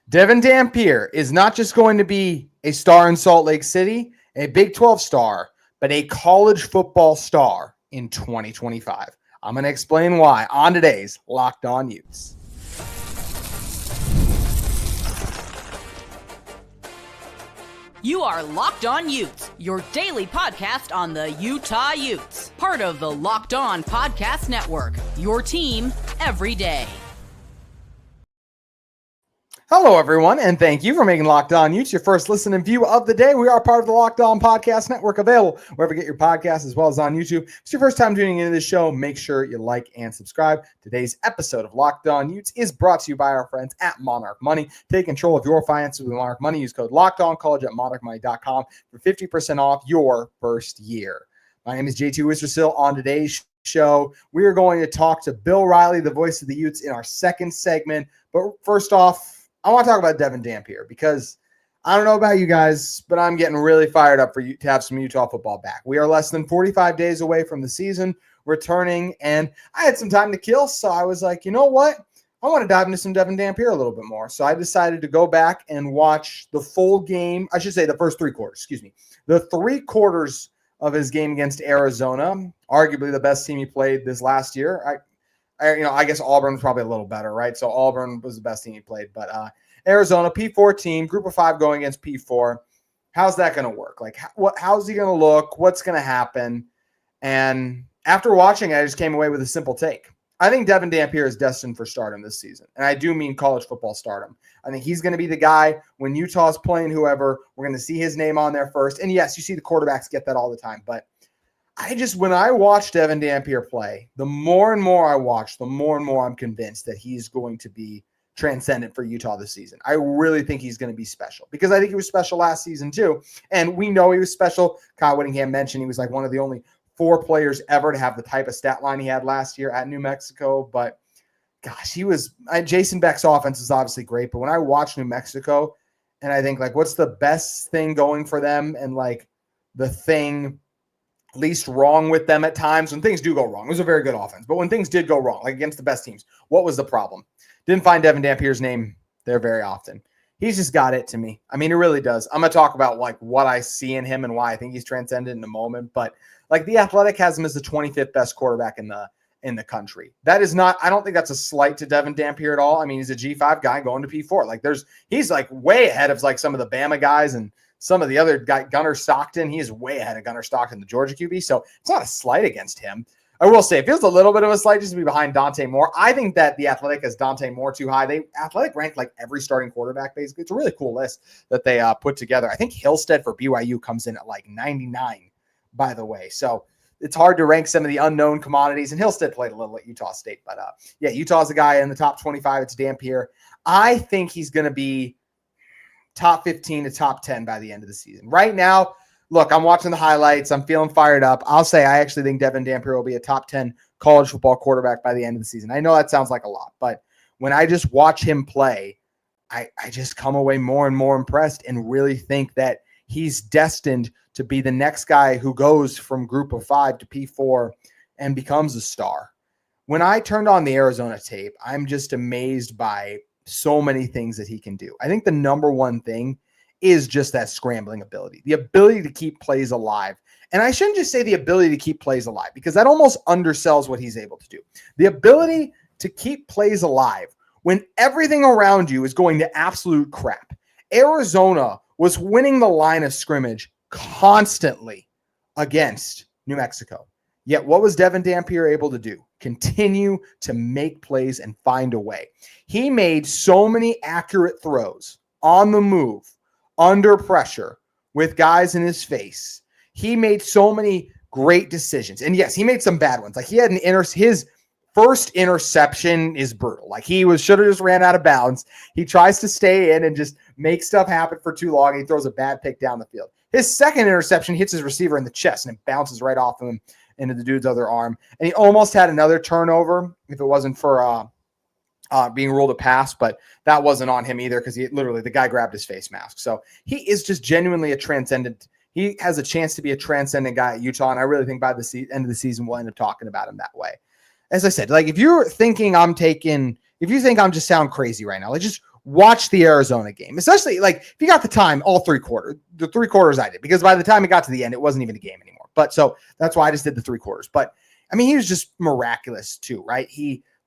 Devin Dampier is not just going to be a star in Salt Lake City, a Big 12 star, but a college football star in 2025. I'm going to explain why on today's Locked On Utes. You are Locked On Utes, your daily podcast on the Utah Utes. Part of the Locked On Podcast Network, your team every day. Hello, everyone, and thank you for making Locked On Utes your first listen and view of the day. We are part of the Locked On Podcast Network, available wherever you get your podcasts as well as on YouTube. If it's your first time tuning into this show, make sure you like and subscribe. Today's episode of Locked On Utes is brought to you by our friends at Monarch Money. Take control of your finances with Monarch Money. Use code LOCKEDONCollege at monarchmoney.com for 50% off your first year. My name is JT Wistersill. On today's show, we are going to talk to Bill Riley, the voice of the Utes, in our second segment. But first off, I want to talk about Devin Dampier because I don't know about you guys, but I'm getting really fired up for you to have some Utah football back. We are less than 45 days away from the season returning, and I had some time to kill, so I was like, you know what? I want to dive into some Devin Dampier a little bit more. So I decided to go back and watch the full game. I should say the first three quarters, the 3 quarters of his game against Arizona, arguably the best team he played this last year. I guess Auburn was probably a little better, right? So Auburn was the best team he played. But Arizona, P4 team, group of 5 going against P4. How's that going to work? Like, how's he going to look? What's going to happen? And after watching, I just came away with a simple take. I think Devin Dampier is destined for stardom this season. And I do mean college football stardom. I think he's going to be the guy when Utah's playing whoever, we're going to see his name on there first. And yes, you see the quarterbacks get that all the time, but when I watch Devin Dampier play, the more and more I watch, the more and more I'm convinced that he's going to be transcendent for Utah this season. I really think he's going to be special because I think he was special last season too. And we know he was special. Kyle Whittingham mentioned he was like one of the only 4 players ever to have the type of stat line he had last year at New Mexico. But gosh, Jason Beck's offense is obviously great. But when I watch New Mexico and I think like, what's the best thing going for them? And like the thing least wrong with them at times when things do go wrong. It was a very good offense, but when things did go wrong, like against the best teams, what was the problem? Didn't find Devin Dampier's name there very often. He's just got it to me. I mean, it really does. I'm going to talk about like what I see in him and why I think he's transcendent in a moment, but like The Athletic has him as the 25th best quarterback in the country. That is not, I don't think that's a slight to Devin Dampier at all. I mean, he's a G5 guy going to P4. Like he's like way ahead of like some of the Bama guys and some of the other guy, Gunnar Stockton. He is way ahead of Gunnar Stockton, the Georgia QB. So it's not a slight against him. I will say it feels a little bit of a slight just to be behind Dante Moore. I think that The Athletic has Dante Moore too high. Athletic ranked like every starting quarterback basically. It's a really cool list that they put together. I think Hillstead for BYU comes in at like 99, by the way. So it's hard to rank some of the unknown commodities. And Hillstead played a little at Utah State. But yeah, Utah's the guy in the top 25. It's Dampier. I think he's going to be top 15 to top 10 by the end of the season. Right now, look, I'm watching the highlights. I'm feeling fired up. I'll say I actually think Devin Dampier will be a top 10 college football quarterback by the end of the season. I know that sounds like a lot, but when I just watch him play, I just come away more and more impressed and really think that he's destined to be the next guy who goes from group of 5 to P4 and becomes a star. When I turned on the Arizona tape, I'm just amazed by so many things that he can do. I think the number one thing is just that scrambling ability, the ability to keep plays alive. And I shouldn't just say the ability to keep plays alive because that almost undersells what he's able to do. The ability to keep plays alive when everything around you is going to absolute crap. Arizona was winning the line of scrimmage constantly against New Mexico. Yet what was Devin Dampier able to do? Continue to make plays and find a way. He made so many accurate throws on the move, under pressure, with guys in his face. He made so many great decisions. And yes, he made some bad ones. Like he had his first interception is brutal. Like he should have just ran out of bounds. He tries to stay in and just make stuff happen for too long. And he throws a bad pick down the field. His second interception hits his receiver in the chest and it bounces right off of him into the dude's other arm. And he almost had another turnover if it wasn't for being ruled a pass, but that wasn't on him either because the guy grabbed his face mask. So he is just genuinely a transcendent. He has a chance to be a transcendent guy at Utah, and I really think by the end of the season we'll end up talking about him that way. As I said, like if you think I'm just sound crazy right now, like just watch the Arizona game, especially like if you got the time, all the 3 quarters I did, because by the time it got to the end, it wasn't even a game anymore. But so that's why I just did the 3 quarters. But I mean, he was just miraculous too, right?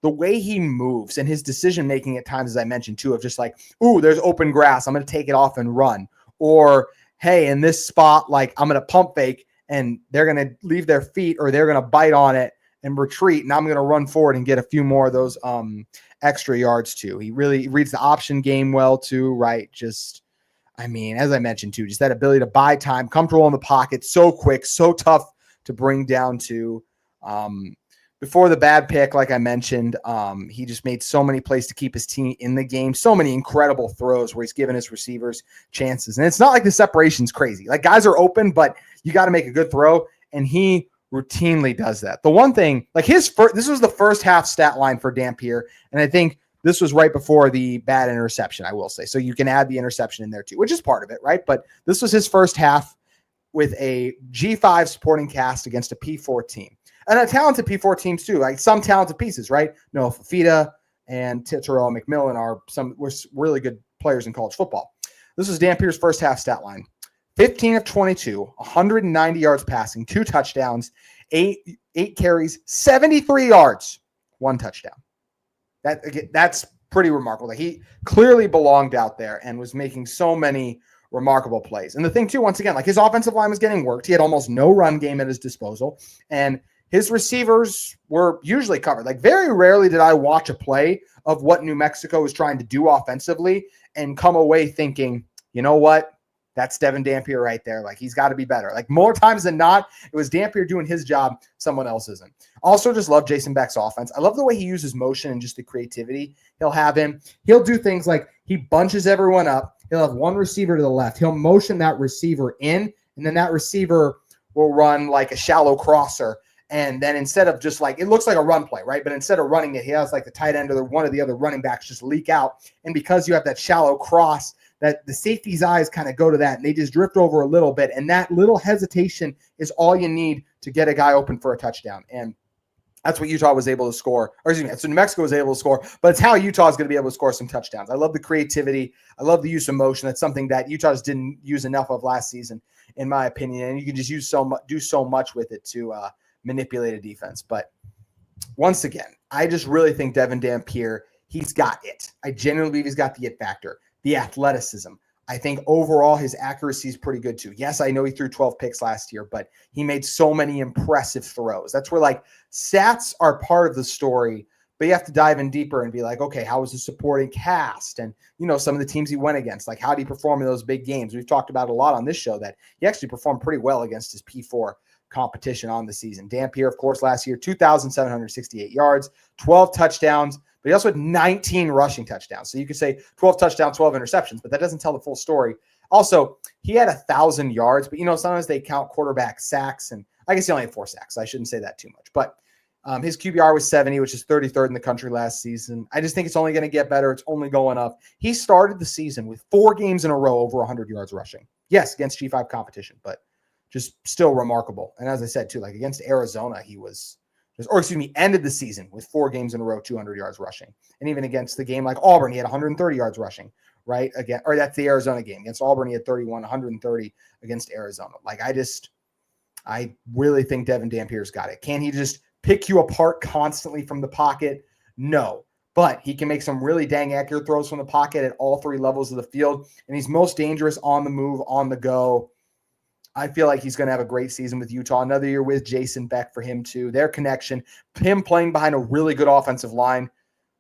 The way he moves and his decision making at times, as I mentioned too, of just like, ooh, there's open grass, I'm going to take it off and run, or hey, in this spot, like I'm going to pump fake and they're going to leave their feet or they're going to bite on it and retreat, and I'm going to run forward and get a few more of those extra yards too. He really reads the option game well too, right? Just, I mean, as I mentioned too, just that ability to buy time, comfortable in the pocket, so quick, so tough to bring down to. Before the bad pick, like I mentioned, he just made so many plays to keep his team in the game. So many incredible throws where he's given his receivers chances. And it's not like the separation's crazy. Like guys are open, but you got to make a good throw. And he routinely does that. The one thing, like this was the first half stat line for Dampier. And I think this was right before the bad interception, I will say. So you can add the interception in there too, which is part of it, right? But this was his first half with a G5 supporting cast against a P4 team. And a talented P4 teams too, like some talented pieces, right? Noah Fafita and Terrell McMillan were really good players in college football. This was Dampier's first half stat line. 15 of 22, 190 yards passing, 2 touchdowns, 8 carries, 73 yards, 1 touchdown. That's pretty remarkable. Like he clearly belonged out there and was making so many remarkable plays. And the thing too, once again, like his offensive line was getting worked. He had almost no run game at his disposal, and his receivers were usually covered. Like very rarely did I watch a play of what New Mexico was trying to do offensively and come away thinking, you know what? That's Devin Dampier right there. Like he's got to be better. Like more times than not, it was Dampier doing his job. Someone else isn't. Also just love Jason Beck's offense. I love the way he uses motion and just the creativity he'll do things like he bunches everyone up. He'll have one receiver to the left. He'll motion that receiver in, and then that receiver will run like a shallow crosser. And then instead of just like, it looks like a run play, right? But instead of running it, he has like the tight end or one of the other running backs just leak out. And because you have that shallow cross, that the safety's eyes kind of go to that and they just drift over a little bit. And that little hesitation is all you need to get a guy open for a touchdown. And that's what Utah was able to score. Or excuse me, so New Mexico was able to score, but it's how Utah is going to be able to score some touchdowns. I love the creativity. I love the use of motion. That's something that Utah just didn't use enough of last season, in my opinion. And you can just do so much with it to manipulate a defense. But once again, I just really think Devin Dampier, he's got it. I genuinely believe he's got the it factor, the athleticism. I think overall his accuracy is pretty good too. Yes, I know he threw 12 picks last year, but he made so many impressive throws. That's where like stats are part of the story, but you have to dive in deeper and be like, okay, how was the supporting cast? And, you know, some of the teams he went against, like how did he perform in those big games? We've talked about a lot on this show that he actually performed pretty well against his P4 competition on the season. Dampier, of course, last year, 2,768 yards, 12 touchdowns, but he also had 19 rushing touchdowns. So you could say 12 touchdowns, 12 interceptions, but that doesn't tell the full story. Also, he had 1,000 yards, but, you know, sometimes they count quarterback sacks, and I guess he only had 4 sacks. So I shouldn't say that too much. But his QBR was 70, which is 33rd in the country last season. I just think it's only going to get better. It's only going up. He started the season with 4 games in a row over 100 yards rushing. Yes, against G5 competition, but just still remarkable. And as I said, too, like against Arizona, he was ended the season with 4 games in a row, 200 yards rushing. And even against the game like Auburn, he had 130 yards rushing, right? Again, or that's the Arizona game. Against Auburn, he had 31, 130 against Arizona. Like I really think Devin Dampier's got it. Can he just pick you apart constantly from the pocket? No. But he can make some really dang accurate throws from the pocket at all 3 levels of the field. And he's most dangerous on the move, on the go. I feel like he's going to have a great season with Utah. Another year with Jason Beck for him too. Their connection, him playing behind a really good offensive line.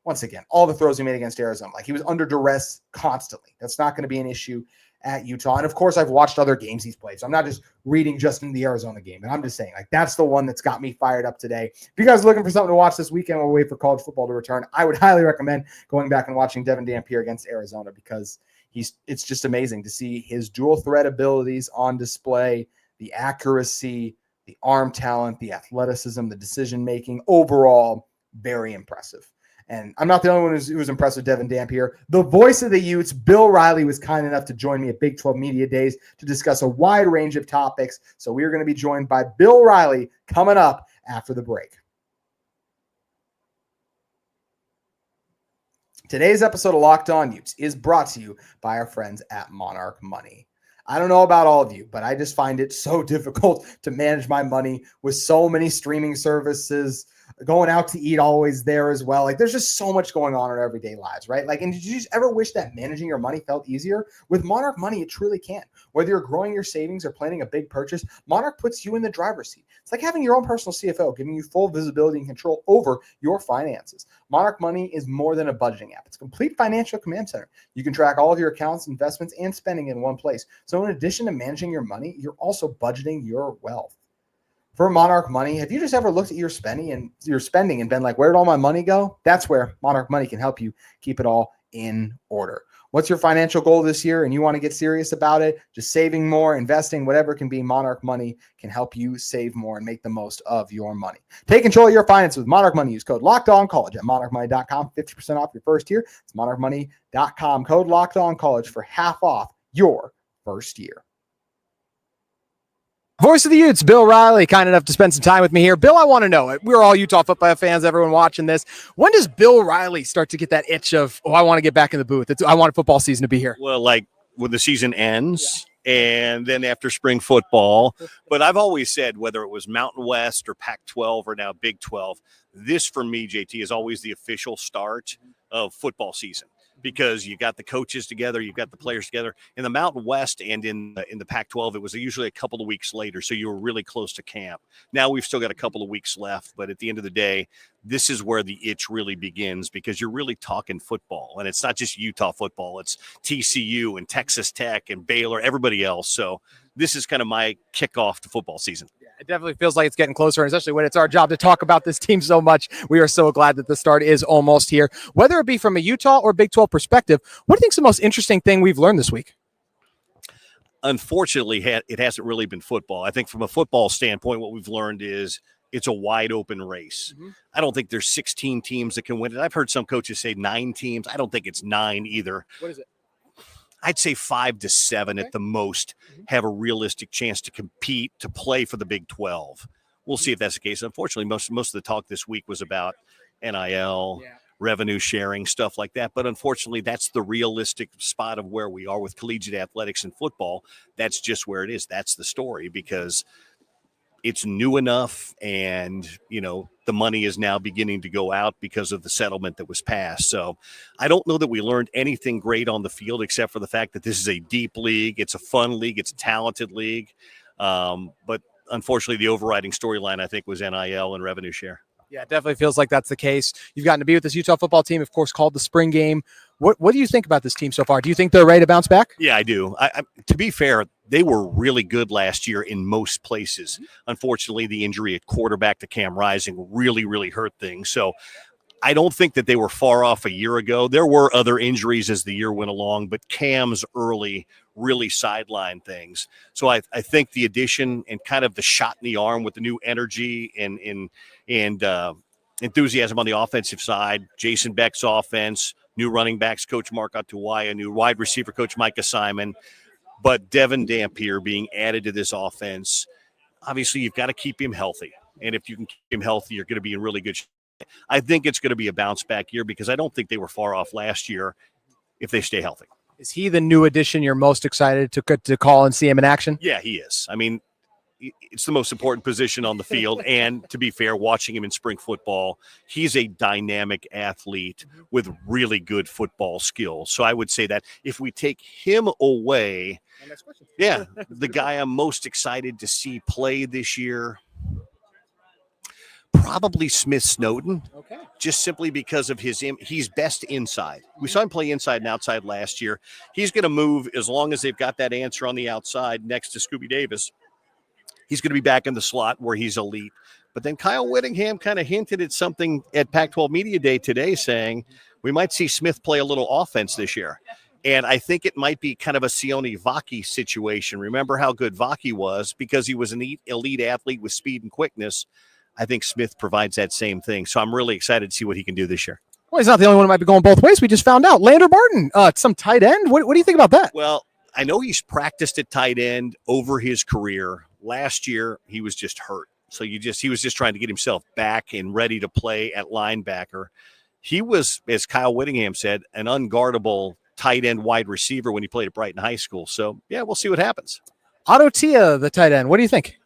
Once again, all the throws he made against Arizona, like he was under duress constantly. That's not going to be an issue at Utah. And of course, I've watched other games he's played. So I'm not just reading just in the Arizona game. And I'm just saying, like, that's the one that's got me fired up today. If you guys are looking for something to watch this weekend while we wait for college football to return, I would highly recommend going back and watching Devin Dampier against Arizona, because it's just amazing to see his dual threat abilities on display, the accuracy, the arm talent, the athleticism, the decision-making. Overall, very impressive. And I'm not the only one who was impressed with Devin Dampier. The voice of the Utes, Bill Riley, was kind enough to join me at Big 12 Media Days to discuss a wide range of topics. So we are going to be joined by Bill Riley coming up after the break. Today's episode of Locked On Utes is brought to you by our friends at Monarch Money. I don't know about all of you, but I just find it so difficult to manage my money with so many streaming services, going out to eat always there as well. Like there's just so much going on in our everyday lives, right? Like, and did you just ever wish that managing your money felt easier? With Monarch Money, it truly can. Whether you're growing your savings or planning a big purchase, Monarch puts you in the driver's seat. It's like having your own personal CFO, giving you full visibility and control over your finances. Monarch Money is more than a budgeting app. It's a complete financial command center. You can track all of your accounts, investments, and spending in one place. So in addition to managing your money, you're also budgeting your wealth. For Monarch Money, have you just ever looked at your spending and been like, where did all my money go? That's where Monarch Money can help you keep it all in order. What's your financial goal this year and you want to get serious about it? Just saving more, investing, whatever it can be, Monarch Money can help you save more and make the most of your money. Take control of your finances with Monarch Money. Use code LOCKEDONCollege at monarchmoney.com, 50% off your first year. It's monarchmoney.com, code LOCKEDONCollege for half off your first year. Voice of the Utes, Bill Riley, kind enough to spend some time with me here. Bill, I want to know, we're all Utah football fans, everyone watching this. When does Bill Riley start to get that itch of, I want to get back in the booth? I want football season to be here? Well, like when the season ends and then after spring football. But I've always said, whether it was Mountain West or Pac-12 or now Big 12, this for me, JT, is always the official start of football season. Because you got the coaches together, you've got the players together. In the Mountain West and in the Pac-12, it was usually a couple of weeks later, so you were really close to camp. Now we've still got a couple of weeks left, but at the end of the day, this is where the itch really begins because you're really talking football. And it's not just Utah football. It's TCU and Texas Tech and Baylor, everybody else. So this is kind of my kickoff to football season. It definitely feels like it's getting closer, and especially when it's our job to talk about this team so much. We are so glad that the start is almost here. Whether it be from a Utah or Big 12 perspective, what do you think is the most interesting thing we've learned this week? Unfortunately, it hasn't really been football. I think from a football standpoint, what we've learned is it's a wide open race. I don't think there's 16 teams that can win it. I've heard some coaches say 9 teams. I don't think it's 9 either. What is it? I'd say 5 to 7 at the most have a realistic chance to compete, to play for the Big 12. We'll see if that's the case. Unfortunately, most of the talk this week was about NIL, revenue sharing, stuff like that. But unfortunately, that's the realistic spot of where we are with collegiate athletics and football. That's just where it is. That's the story because it's new enough and, the money is now beginning to go out because of the settlement that was passed. So I don't know that we learned anything great on the field except for the fact that this is a deep league. It's a fun league. It's a talented league. But unfortunately, the overriding storyline, I think, was NIL and revenue share. Yeah, it definitely feels like that's the case. You've gotten to be with this Utah football team, of course, called the spring game. What do you think about this team so far? Do you think they're ready to bounce back? Yeah, I do. To be fair, they were really good last year in most places. Unfortunately, the injury at quarterback to Cam Rising really, really hurt things. So I don't think that they were far off a year ago. There were other injuries as the year went along, but Cam's early really sidelined things. So I think the addition and kind of the shot in the arm with the new energy and enthusiasm on the offensive side, Jason Beck's offense, new running backs coach Mark Atuwaya, new wide receiver coach Micah Simon, but Devin Dampier being added to this offense. Obviously, you've got to keep him healthy. And if you can keep him healthy, you're going to be in really good shape. I think it's going to be a bounce-back year because I don't think they were far off last year if they stay healthy. Is he the new addition you're most excited to call and see him in action? Yeah, he is. I mean, it's the most important position on the field. And to be fair, watching him in spring football, he's a dynamic athlete with really good football skills. So I would say that if we take him away, the guy I'm most excited to see play this year, probably Smith Snowden, just simply because of he's best inside. We saw him play inside and outside last year. He's going to move as long as they've got that answer on the outside next to Scooby Davis. He's going to be back in the slot where he's elite. But then Kyle Whittingham kind of hinted at something at Pac-12 Media Day today saying we might see Smith play a little offense this year. And I think it might be kind of a Sione Vaki situation. Remember how good Vaki was because he was an elite athlete with speed and quickness. I think Smith provides that same thing. So I'm really excited to see what he can do this year. Well, he's not the only one who might be going both ways. We just found out. Lander Barton, some tight end. What do you think about that? Well, I know he's practiced at tight end over his career. Last year, he was just hurt. So he was just trying to get himself back and ready to play at linebacker. he was, as Kyle Whittingham said, an unguardable tight end wide receiver when he played at Brighton High School. So, yeah, we'll see what happens. Otto Tia, the tight end. What do you think?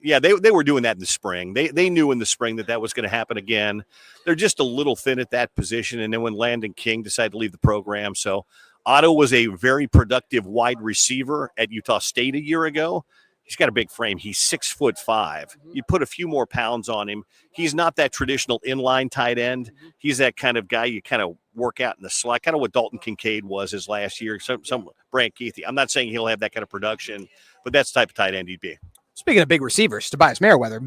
Yeah, they were doing that in the spring. They knew in the spring that was going to happen again. They're just a little thin at that position. And then when Landon King decided to leave the program. So Otto was a very productive wide receiver at Utah State a year ago. He's got a big frame. He's 6'5". You put a few more pounds on him. He's not that traditional inline tight end. He's that kind of guy you kind of work out in the slot, kind of what Dalton Kincaid was his last year. Some Brant Keithy. I'm not saying he'll have that kind of production, but that's the type of tight end he'd be. Speaking of big receivers, Tobias Meriwether,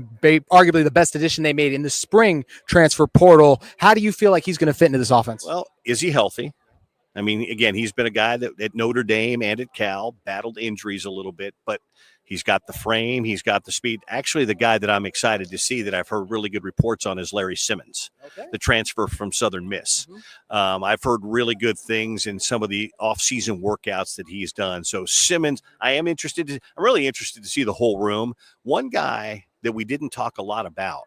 arguably the best addition they made in the spring transfer portal. How do you feel like he's going to fit into this offense? Well, is he healthy? I mean, again, he's been a guy that at Notre Dame and at Cal battled injuries a little bit, but he's got the frame, he's got the speed. Actually, the guy that I'm excited to see that I've heard really good reports on is Larry Simmons, the transfer from Southern Miss. I've heard really good things in some of the off-season workouts that he's done. So Simmons, I'm really interested to see the whole room. One guy that we didn't talk a lot about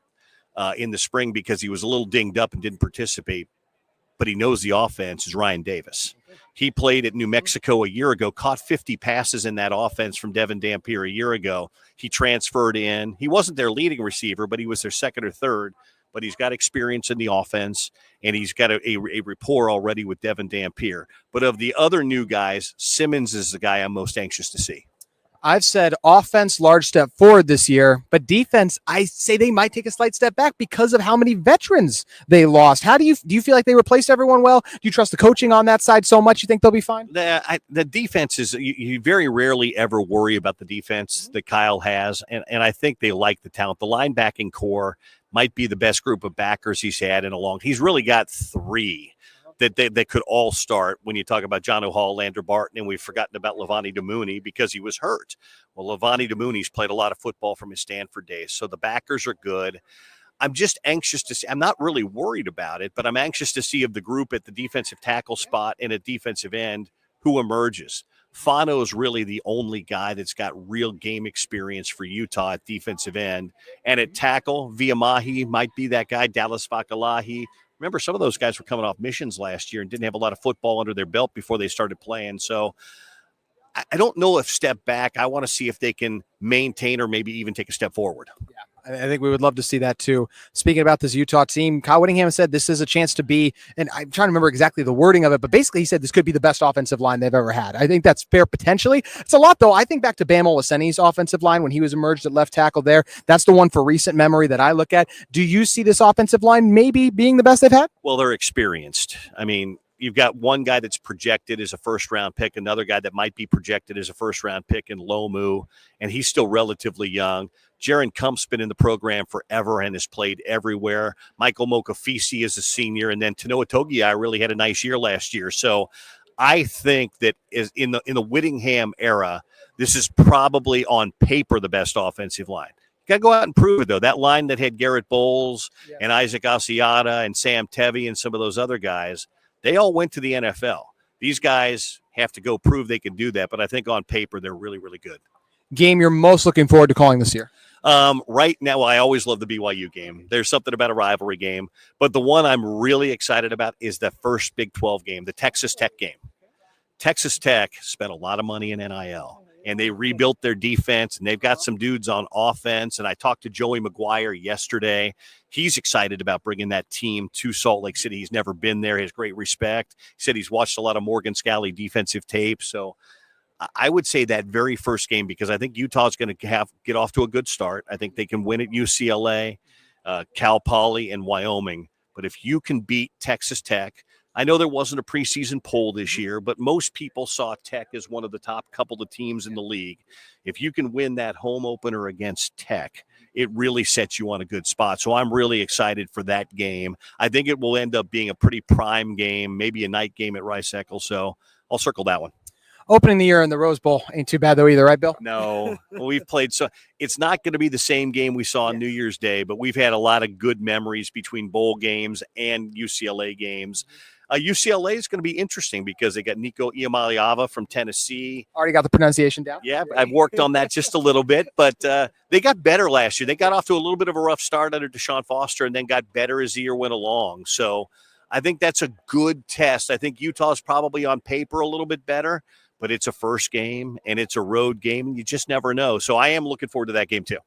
in the spring because he was a little dinged up and didn't participate, but he knows the offense, is Ryan Davis. He played at New Mexico a year ago, caught 50 passes in that offense from Devin Dampier a year ago. He transferred in. He wasn't their leading receiver, but he was their second or third. But he's got experience in the offense, and he's got a rapport already with Devin Dampier. But of the other new guys, Simmons is the guy I'm most anxious to see. I've said offense, large step forward this year, but defense, I say they might take a slight step back because of how many veterans they lost. How do you feel like they replaced everyone well? Do you trust the coaching on that side so much you think they'll be fine? The defense is, you very rarely ever worry about the defense that Kyle has, and I think they like the talent. The linebacking core might be the best group of backers he's had in a long. He's really got three that could all start when you talk about John O'Hall, Lander Barton, and we've forgotten about Levani Damuni because he was hurt. Well, Levani Damuni's played a lot of football from his Stanford days, so the backers are good. I'm just anxious to see. I'm not really worried about it, but I'm anxious to see of the group at the defensive tackle spot and at defensive end who emerges. Fano is really the only guy that's got real game experience for Utah at defensive end. And at tackle, Viamahi might be that guy, Dallas Fakalahi. Remember, some of those guys were coming off missions last year and didn't have a lot of football under their belt before they started playing. So I don't know if step back. I want to see if they can maintain or maybe even take a step forward. Yeah. I think we would love to see that too. Speaking about this Utah team, Kyle Whittingham said this is a chance to be, and I'm trying to remember exactly the wording of it, but basically he said this could be the best offensive line they've ever had. I think that's fair potentially. It's a lot though. I think back to Bam Olaseni's offensive line when he was emerged at left tackle there. That's the one for recent memory that I look at. Do you see this offensive line maybe being the best they've had? Well, they're experienced. I mean, you've got one guy that's projected as a first-round pick, another guy that might be projected as a first-round pick in Lomu, and he's still relatively young. Jaron Kump's been in the program forever and has played everywhere. Michael Mokafisi is a senior, and then Tanoa Togiai really had a nice year last year. So I think that is in the Whittingham era, this is probably on paper the best offensive line. Got to go out and prove it, though. That line that had Garrett Bowles and Isaac Asiata and Sam Tevy and some of those other guys, they all went to the NFL. These guys have to go prove they can do that, but I think on paper they're really, really good. Game you're most looking forward to calling this year? Right now, I always love the BYU game. There's something about a rivalry game, but the one I'm really excited about is the first Big 12 game, the Texas Tech game. Texas Tech spent a lot of money in NIL, and they rebuilt their defense, and they've got some dudes on offense. And I talked to Joey McGuire yesterday. He's excited about bringing that team to Salt Lake City. He's never been there. He has great respect. He said he's watched a lot of Morgan Scalley defensive tape. So I would say that very first game, because I think Utah's going to get off to a good start. I think they can win at UCLA, Cal Poly, and Wyoming. But if you can beat Texas Tech, I know there wasn't a preseason poll this year, but most people saw Tech as one of the top couple of teams in the league. If you can win that home opener against Tech, it really sets you on a good spot. So I'm really excited for that game. I think it will end up being a pretty prime game, maybe a night game at Rice-Eccles. So I'll circle that one. Opening the year in the Rose Bowl ain't too bad though either, right, Bill? No, we've played so it's not going to be the same game we saw on New Year's Day, but we've had a lot of good memories between bowl games and UCLA games. UCLA is going to be interesting because they got Nico Iamaleava from Tennessee. Already got the pronunciation down? Yeah, I've worked on that just a little bit, but they got better last year. They got off to a little bit of a rough start under Deshaun Foster and then got better as the year went along. So I think that's a good test. I think Utah's probably on paper a little bit better, but it's a first game and it's a road game. And you just never know. So I am looking forward to that game too.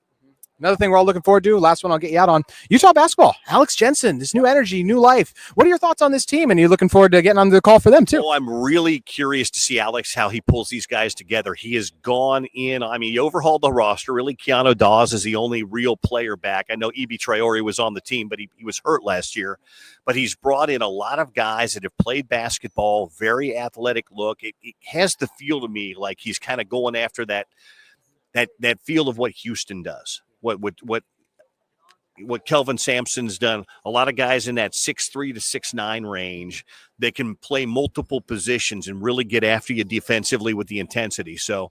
Another thing we're all looking forward to, last one I'll get you out on, Utah basketball. Alex Jensen, this new energy, new life. What are your thoughts on this team? And you're looking forward to getting on the call for them, too. Oh, I'm really curious to see Alex, how he pulls these guys together. He has gone in. I mean, he overhauled the roster. Really, Keanu Dawes is the only real player back. I know Ibi Traore was on the team, but he was hurt last year. But he's brought in a lot of guys that have played basketball, very athletic look. It has the feel to me like he's kind of going after that feel of what Houston does. What Kelvin Sampson's done, a lot of guys in that 6'3" to 6'9" range that can play multiple positions and really get after you defensively with the intensity. So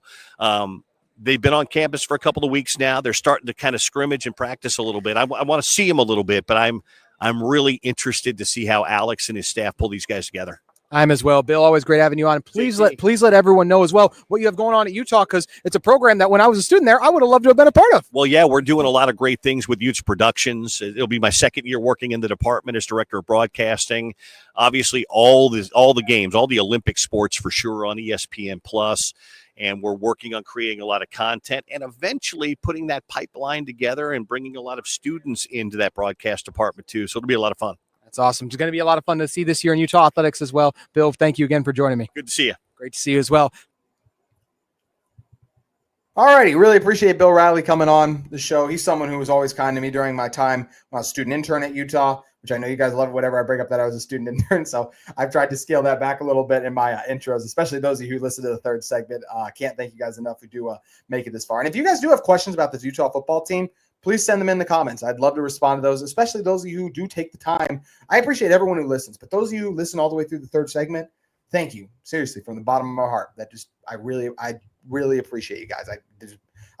they've been on campus for a couple of weeks now. They're starting to kind of scrimmage and practice a little bit. I want to see him a little bit, but I'm really interested to see how Alex and his staff pull these guys together. I'm as well. Bill, always great having you on. Please let everyone know as well what you have going on at Utah, because it's a program that when I was a student there, I would have loved to have been a part of. Well, yeah, we're doing a lot of great things with Utes Productions. It'll be my second year working in the department as director of broadcasting. Obviously, all the games, all the Olympic sports for sure on ESPN Plus. And we're working on creating a lot of content and eventually putting that pipeline together and bringing a lot of students into that broadcast department too. So it'll be a lot of fun. That's awesome. It's going to be a lot of fun to see this year in Utah athletics as well. Bill, thank you again for joining me. Good to see you. Great to see you as well. All righty. Really appreciate Bill Riley coming on the show. He's someone who was always kind to me during my time when I was a student intern at Utah, which I know you guys love whatever I bring up that I was a student intern. So I've tried to scale that back a little bit in my intros, especially those of you who listen to the third segment. Can't thank you guys enough who do make it this far. And if you guys do have questions about this Utah football team, please send them in the comments. I'd love to respond to those, especially those of you who do take the time. I appreciate everyone who listens, but those of you who listen all the way through the third segment, thank you. Seriously, from the bottom of my heart. I really appreciate you guys.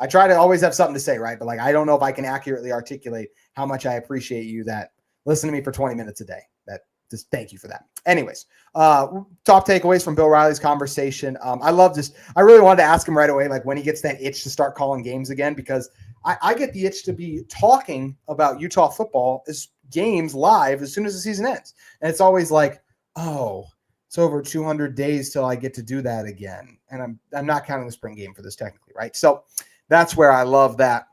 I try to always have something to say, right? But I don't know if I can accurately articulate how much I appreciate you that listen to me for 20 minutes a day. Just thank you for that. Anyways, top takeaways from Bill Riley's conversation. I really wanted to ask him right away, when he gets that itch to start calling games again, because I get the itch to be talking about Utah football as games live as soon as the season ends. And it's always it's over 200 days till I get to do that again. And I'm not counting the spring game for this technically, right? So that's where I love that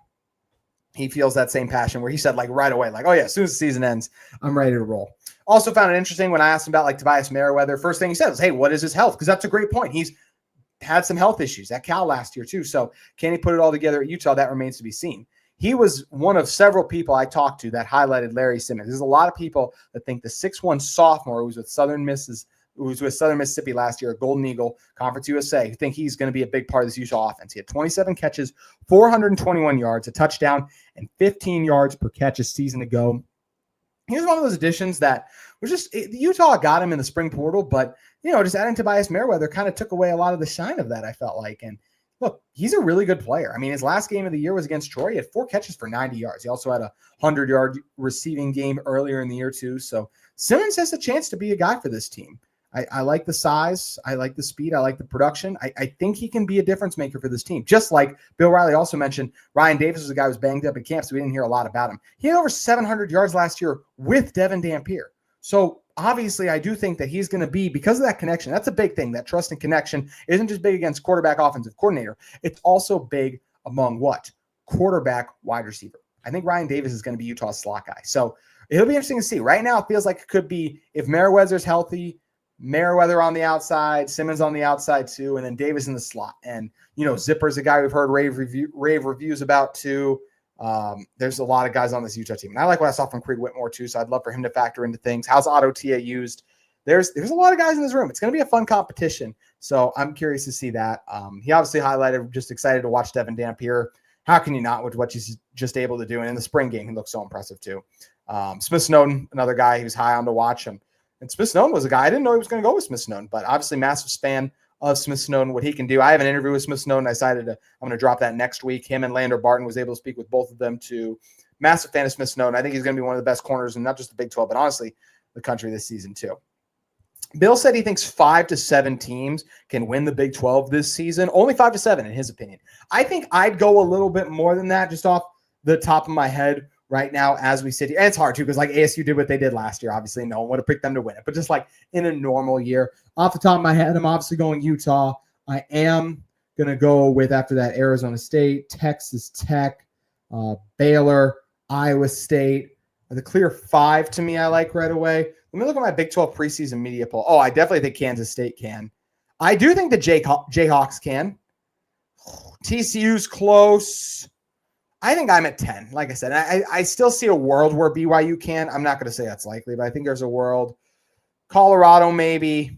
he feels that same passion where he said right away, oh yeah, as soon as the season ends, I'm ready to roll. Also found it interesting when I asked him about Tobias Meriwether, first thing he said was, hey, what is his health? Because that's a great point. He's had some health issues at Cal last year too. So can he put it all together at Utah? That remains to be seen. He was one of several people I talked to that highlighted Larry Simmons. There's a lot of people that think the 6'1" sophomore who was with Southern Mississippi last year, Golden Eagle, Conference USA, who think he's going to be a big part of this Utah offense. He had 27 catches, 421 yards, a touchdown, and 15 yards per catch a season ago. He was one of those additions that was just Utah got him in the spring portal, but just adding Tobias Meriwether kind of took away a lot of the shine of that, I felt like. And look, he's a really good player. I mean, his last game of the year was against Troy. He had 4 catches for 90 yards. He also had a 100-yard receiving game earlier in the year too. So Simmons has a chance to be a guy for this team. I like the size. I like the speed. I like the production. I think he can be a difference maker for this team. Just like Bill Riley also mentioned, Ryan Davis was a guy who was banged up at camp, so we didn't hear a lot about him. He had over 700 yards last year with Devin Dampier. So obviously I do think that he's going to be, because of that connection, that's a big thing. That trust and connection isn't just big against quarterback offensive coordinator. It's also big among what? Quarterback wide receiver. I think Ryan Davis is going to be Utah's slot guy. So it'll be interesting to see. Right now it feels like it could be, if Meriwether's healthy, Meriwether on the outside, Simmons on the outside too, and then Davis in the slot. And, Zipper's a guy we've heard rave reviews about too. There's a lot of guys on this Utah team. And I like what I saw from Creed Whitmore too, so I'd love for him to factor into things. How's Otto Tia used? There's a lot of guys in this room. It's going to be a fun competition, so I'm curious to see that. He obviously highlighted, just excited to watch Devin Dampier. How can you not with what he's just able to do? And in the spring game, he looks so impressive too. Smith Snowden, another guy he was high on to watch him. And Smith Snowden was a guy, I didn't know he was going to go with Smith Snowden, but obviously massive fan of Smith Snowden, what he can do. I have an interview with Smith Snowden. I'm going to drop that next week. Him and Lander Barton was able to speak with both of them too. Massive fan of Smith Snowden. I think he's going to be one of the best corners in not just the Big 12, but honestly the country this season too. Bill said he thinks 5 to 7 teams can win the Big 12 this season. Only 5 to 7 in his opinion. I think I'd go a little bit more than that just off the top of my head. right now as we sit here. And it's hard too, because like ASU did what they did last year. Obviously, no one would have picked them to win it, but just like in a normal year, off the top of my head, I'm obviously going Utah. I am going to go with, after that, Arizona State, Texas Tech, Baylor, Iowa State. The clear 5 to me I like right away. Let me look at my Big 12 preseason media poll. Oh, I definitely think Kansas State can. I do think the Jayhawks can. TCU's close. I think I'm at 10. Like I said, I still see a world where BYU can. I'm not going to say that's likely, but I think there's a world. Colorado, maybe.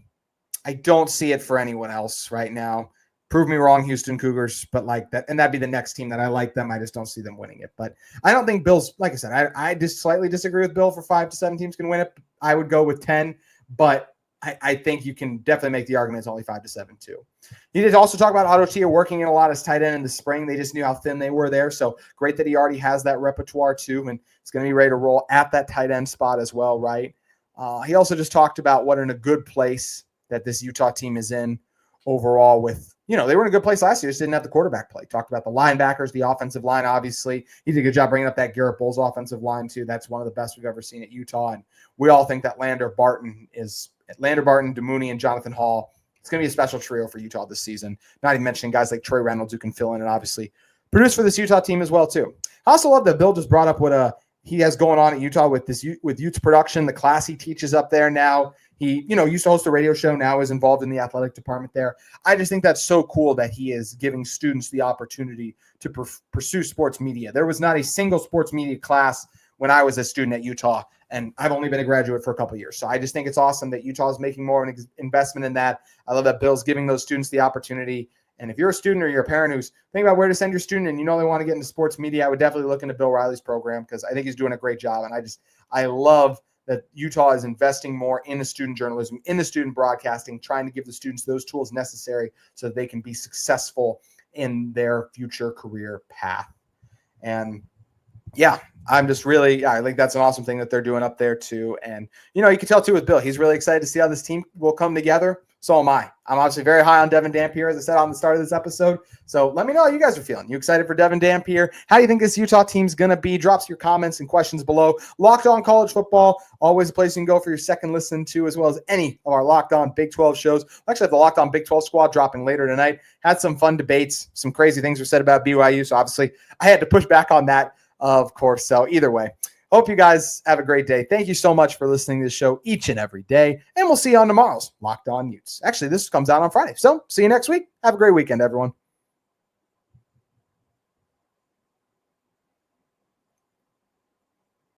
I don't see it for anyone else right now. Prove me wrong, Houston Cougars, but like that, and that'd be the next team that I like them. I just don't see them winning it. But I don't think Bill's, like I said, I just slightly disagree with Bill for 5 to 7 teams can win it. I would go with 10, but I think you can definitely make the argument it's only 5 to 7 too. He did also talk about Otto Tia working in a lot as tight end in the spring. They just knew how thin they were there. So great that he already has that repertoire too. And it's going to be ready to roll at that tight end spot as well, right? He also just talked about what in a good place that this Utah team is in overall with, they were in a good place last year, just didn't have the quarterback play. Talked about the linebackers, the offensive line, obviously. He did a good job bringing up that Garrett Bowles offensive line too. That's one of the best we've ever seen at Utah. And we all think that Lander Barton, Demooney, and Jonathan Hall, it's going to be a special trio for Utah this season. Not even mentioning guys like Troy Reynolds who can fill in and obviously produce for this Utah team as well too. I also love that Bill just brought up what he has going on at Utah with Utes production, the class he teaches up there now. He, used to host a radio show, now is involved in the athletic department there. I just think that's so cool that he is giving students the opportunity to pursue sports media. There was not a single sports media class when I was a student at Utah, and I've only been a graduate for a couple of years. So I just think it's awesome that Utah is making more of an investment in that. I love that Bill's giving those students the opportunity. And if you're a student or you're a parent who's thinking about where to send your student and they want to get into sports media, I would definitely look into Bill Riley's program because I think he's doing a great job. And I love that Utah is investing more in the student journalism, in the student broadcasting, trying to give the students those tools necessary so that they can be successful in their future career path. And yeah, I'm just really, I think that's an awesome thing that they're doing up there too. And, you can tell too with Bill, he's really excited to see how this team will come together. So am I. I'm obviously very high on Devin Dampier, as I said on the start of this episode. So let me know how you guys are feeling. You excited for Devin Dampier? How do you think this Utah team's going to be? Drop your comments and questions below. Locked On College Football, always a place you can go for your second listen to, as well as any of our Locked On Big 12 shows. We actually have the Locked On Big 12 squad dropping later tonight. Had some fun debates. Some crazy things were said about BYU. So obviously I had to push back on that, of course. So either way, hope you guys have a great day. Thank you so much for listening to the show each and every day. And we'll see you on tomorrow's Locked On Utes. Actually, this comes out on Friday. So see you next week. Have a great weekend, everyone.